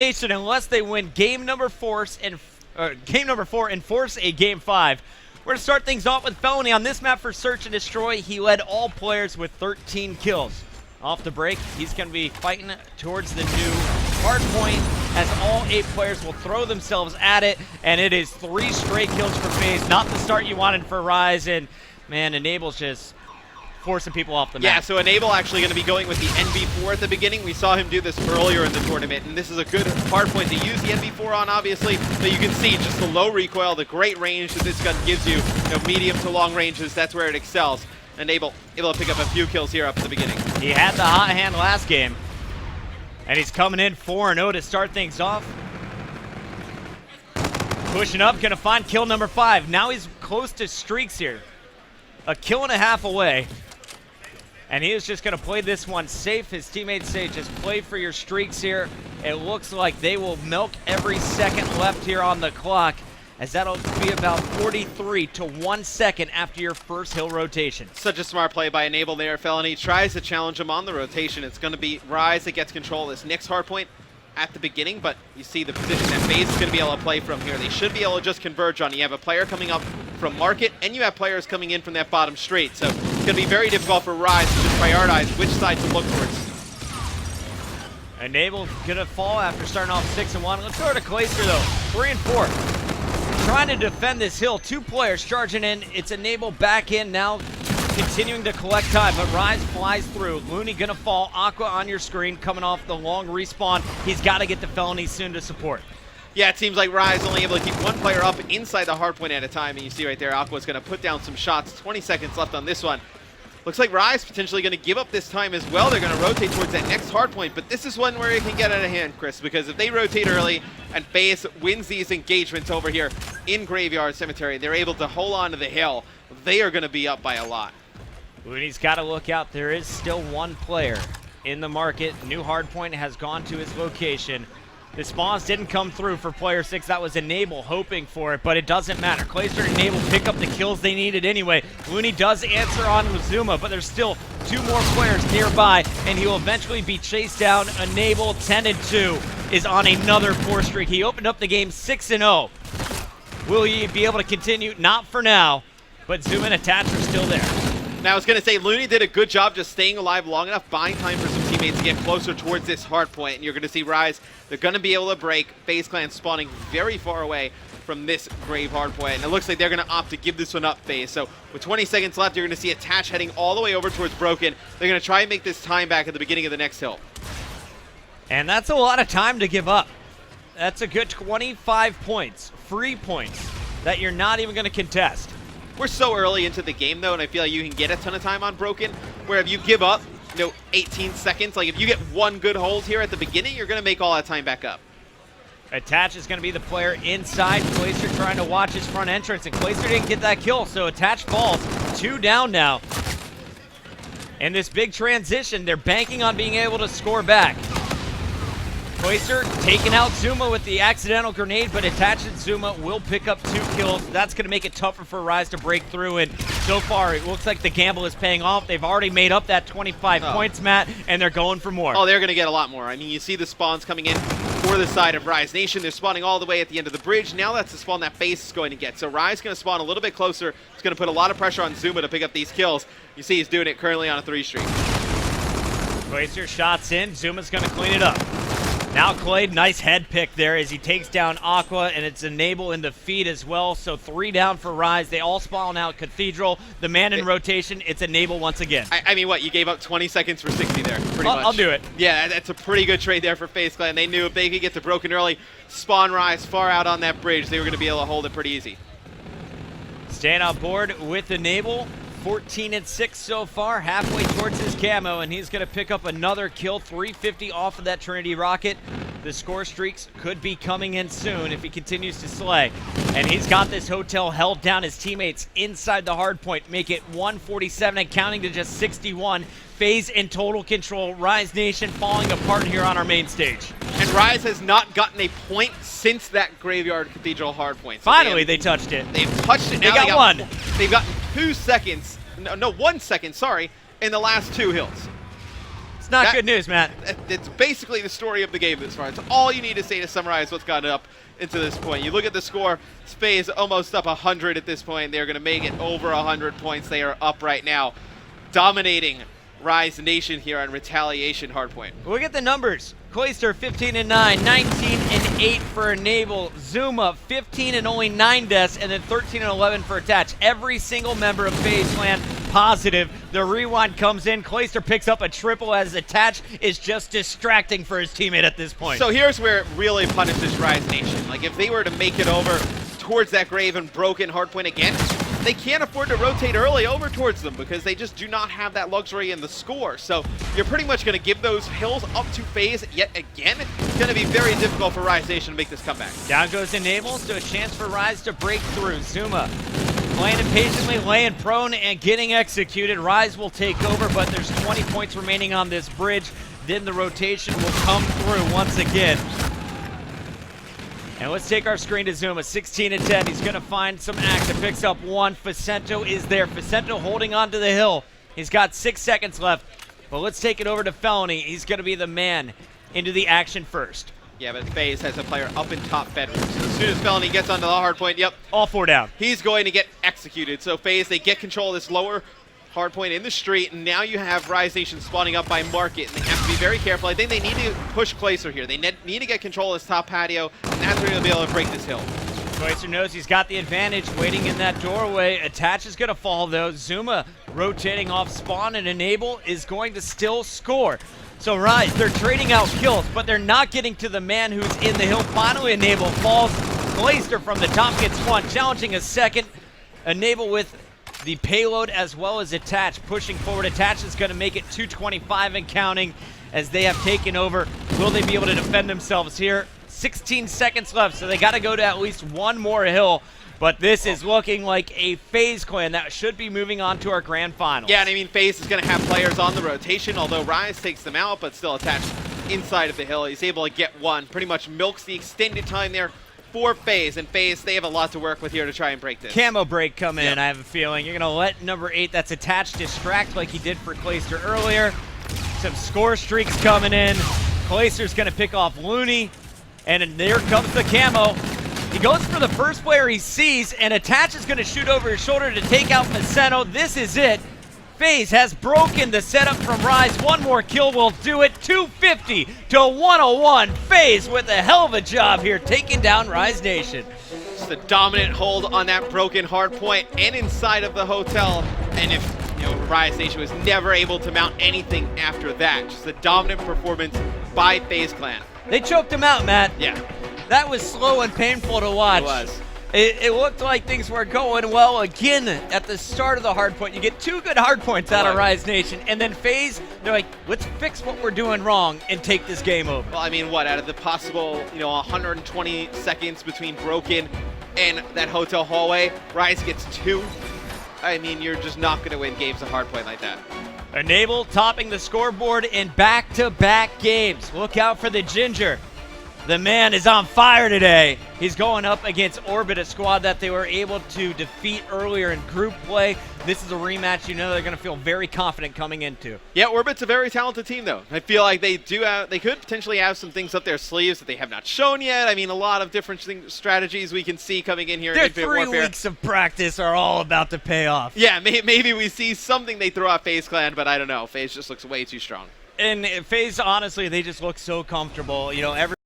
Nation unless they win game number 4 and force a game 5. We're going to start things off with Felony on this map for Search and Destroy. He led all players with 13 kills. Off the break, he's going to be fighting towards the new hard point as all 8 players will throw themselves at it, and it is 3 straight kills for Faze. Not the start you wanted for Rise, and man, Enable's just forcing people off the map. Yeah, so Enable actually going to be going with the NV4 at the beginning. We saw him do this earlier in the tournament, and this is a good hard point to use the NV4 on, obviously. But you can see just the low recoil, the great range that this gun gives you, medium to long ranges, that's where it excels. Enable able to pick up a few kills here up at the beginning. He had the hot hand last game, and he's coming in 4-0 to start things off. Pushing up, going to find kill number 5. Now he's close to streaks here. A kill and a half away. And he is just going to play this one safe. His teammates say just play for your streaks here. It looks like they will milk every second left here on the clock, as that'll be about 43 to 1 second after your first hill rotation. Such a smart play by Enable there. Felony tries to challenge him on the rotation. It's going to be Rise that gets control of this next hardpoint at the beginning, but you see the position that Faze is going to be able to play from here. They should be able to just converge on. You have a player coming up from Market, and you have players coming in from that bottom straight. So it's going to be very difficult for Rise to just prioritize which side to look towards. Enable going to fall after starting off 6-1. Let's go to Clayster though, 3 and 4. Trying to defend this hill. 2 players charging in. It's Enable back in now, continuing to collect time, but Rise flies through. Looney gonna fall. Aqua on your screen, coming off the long respawn. He's got to get the Felony soon to support. Yeah, it seems like Rise only able to keep one player up inside the hardpoint at a time, and you see right there, Aqua's gonna put down some shots. 20 seconds left on this one. Looks like Rise potentially gonna give up this time as well. They're gonna rotate towards that next hardpoint, but this is one where it can get out of hand, Chris, because if they rotate early and Faze wins these engagements over here in Graveyard Cemetery, they're able to hold on to the hill. They are gonna be up by a lot. Looney's got to look out. There is still 1 player in the market. New hardpoint has gone to his location. The spawns didn't come through for player 6. That was Enable hoping for it, but it doesn't matter. Clayster and Enable pick up the kills they needed anyway. Looney does answer on with Zuma, but there's still 2 more players nearby, and he will eventually be chased down. Enable 10-2 is on another 4 streak. He opened up the game 6-0. Will he be able to continue? Not for now, but Zuma and Attach are still there. Now, I was going to say, Looney did a good job just staying alive long enough, buying time for some teammates to get closer towards this hard point, and you're going to see Rise. They're going to be able to break. Faze Clan spawning very far away from this grave hard point, and it looks like they're going to opt to give this one up, Faze. So with 20 seconds left, you're going to see Attach heading all the way over towards Broken. They're going to try and make this time back at the beginning of the next hill. And that's a lot of time to give up. That's a good 25 points, free points, that you're not even going to contest. We're so early into the game, though, and I feel like you can get a ton of time on Broken, where if you give up, 18 seconds, like if you get 1 good hold here at the beginning, you're going to make all that time back up. Attach is going to be the player inside. Clayster trying to watch his front entrance, and Clayster didn't get that kill, so Attach falls. 2 down now. And this big transition, they're banking on being able to score back. Clayster taking out Zuma with the accidental grenade, but Attach and Zuma will pick up 2 kills. That's going to make it tougher for Rise to break through, and so far it looks like the gamble is paying off. They've already made up that 25 points, Matt, and they're going for more. Oh, they're going to get a lot more. I mean, you see the spawns coming in for the side of Rise Nation. They're spawning all the way at the end of the bridge. Now that's the spawn that Faze is going to get. So Rise is going to spawn a little bit closer. It's going to put a lot of pressure on Zuma to pick up these kills. You see he's doing it currently on a 3 streak. Clayster shots in. Zuma's going to clean it up. Now Clay, nice head pick there as he takes down Aqua, and it's Enable in the feed as well. So 3 down for Rise. They all spawn out Cathedral. The man in rotation, it's Enable once again. I mean, what? You gave up 20 seconds for 60 there, pretty much. I'll do it. Yeah, that's a pretty good trade there for Faze Clan. They knew if they could get to Broken early, spawn Rise far out on that bridge, they were going to be able to hold it pretty easy. Staying on board with Enable. 14-6 so far, halfway towards his camo, and he's going to pick up another kill, 350 off of that Trinity rocket. The score streaks could be coming in soon if he continues to slay. And he's got this hotel held down. His teammates inside the hard point make it 147 and counting to just 61. Faze in total control. Rise Nation falling apart here on our main stage. And Rise has not gotten a point since that Graveyard Cathedral hard point. So finally, they touched it. They've touched it. Now they got 1. They've gotten 2 seconds. No, 1 second, sorry, in the last 2 hills. It's not good news, Matt. It's basically the story of the game this far. It's all you need to say to summarize what's gotten up into this point. You look at the score, Faze almost up 100 at this point. They're going to make it over 100 points. They are up right now, dominating Rise Nation here on Retaliation Hardpoint. Look at the numbers. Clayster 15-9, 19-8 for Enable, Zuma 15 and only 9 deaths, and then 13-11 for Attach. Every single member of Faze Clan positive. The rewind comes in. Clayster picks up a triple as Attach is just distracting for his teammate at this point. So here's where it really punishes Rise Nation. Like if they were to make it over towards that grave and broken hardpoint again, they can't afford to rotate early over towards them because they just do not have that luxury in the score. So you're pretty much going to give those hills up to Faze yet again. It's going to be very difficult for Rise Nation to make this comeback. Down goes Enable, so a chance for Rise to break through. Zuma playing impatiently, laying prone and getting executed. Rise will take over, but there's 20 points remaining on this bridge. Then the rotation will come through once again. And let's take our screen to Zuma, 16-10. He's going to find some action, picks up one. Facento is there. Facento holding on to the hill. He's got 6 seconds left. But let's take it over to Felony. He's going to be the man into the action first. Yeah, but Faze has a player up in top bedroom. So as soon as Felony gets onto the hard point, yep. All 4 down. He's going to get executed. So Faze, they get control of this lower hard point in the street, and now you have Rise Nation spawning up by Market, and they have to be very careful. I think they need to push Clayster here. They need to get control of this top patio, and that's where they'll be able to break this hill. Clayster knows he's got the advantage waiting in that doorway. Attach is going to fall, though. Zuma rotating off spawn, and Enable is going to still score. So Rise, they're trading out kills, but they're not getting to the man who's in the hill. Finally, Enable falls. Clayster from the top gets one, challenging a second. Enable with the payload as well as Attach pushing forward. Attach is going to make it 225 and counting as they have taken over. Will they be able to defend themselves here? 16 seconds left, so they got to go to at least one more hill. But this is looking like a Faze clan that should be moving on to our grand finals. Yeah, and I mean, Faze is going to have players on the rotation, although Rise takes them out, but still Attach inside of the hill. He's able to get one, pretty much milks the extended time there for Faze, and Faze, they have a lot to work with here to try and break this. Camo break coming in, I have a feeling. You're going to let number 8 that's Attached distract like he did for Clayster earlier. Some score streaks coming in. Clayster's going to pick off Looney, and there comes the camo. He goes for the first player he sees, and Attach is going to shoot over his shoulder to take out Facento. This is it. Faze has broken the setup from Rise. One more kill will do it. 250 to 101. Faze with a hell of a job here, taking down Rise Nation. Just a dominant hold on that broken hard point and inside of the hotel. And if Rise Nation was never able to mount anything after that, just a dominant performance by Faze Clan. They choked him out, Matt. Yeah. That was slow and painful to watch. It was. It looked like things were going well again at the start of the hard point. You get 2 good hard points out of Rise Nation, and then Faze, they're like, let's fix what we're doing wrong and take this game over. Well, I mean, what, out of the possible, 120 seconds between broken and that hotel hallway, Rise gets 2. I mean, you're just not going to win games of hard point like that. Enable topping the scoreboard in back-to-back games. Look out for the Ginger. The man is on fire today. He's going up against Orbit, a squad that they were able to defeat earlier in group play. This is a rematch they're going to feel very confident coming into. Yeah, Orbit's a very talented team, though. I feel like they could potentially have some things up their sleeves that they have not shown yet. I mean, a lot of different strategies we can see coming in here in Infinite Warfare. 3 weeks of practice are all about to pay off. Yeah, maybe we see something they throw out Faze Clan, but I don't know. Faze just looks way too strong. And Faze, honestly, they just look so comfortable. Every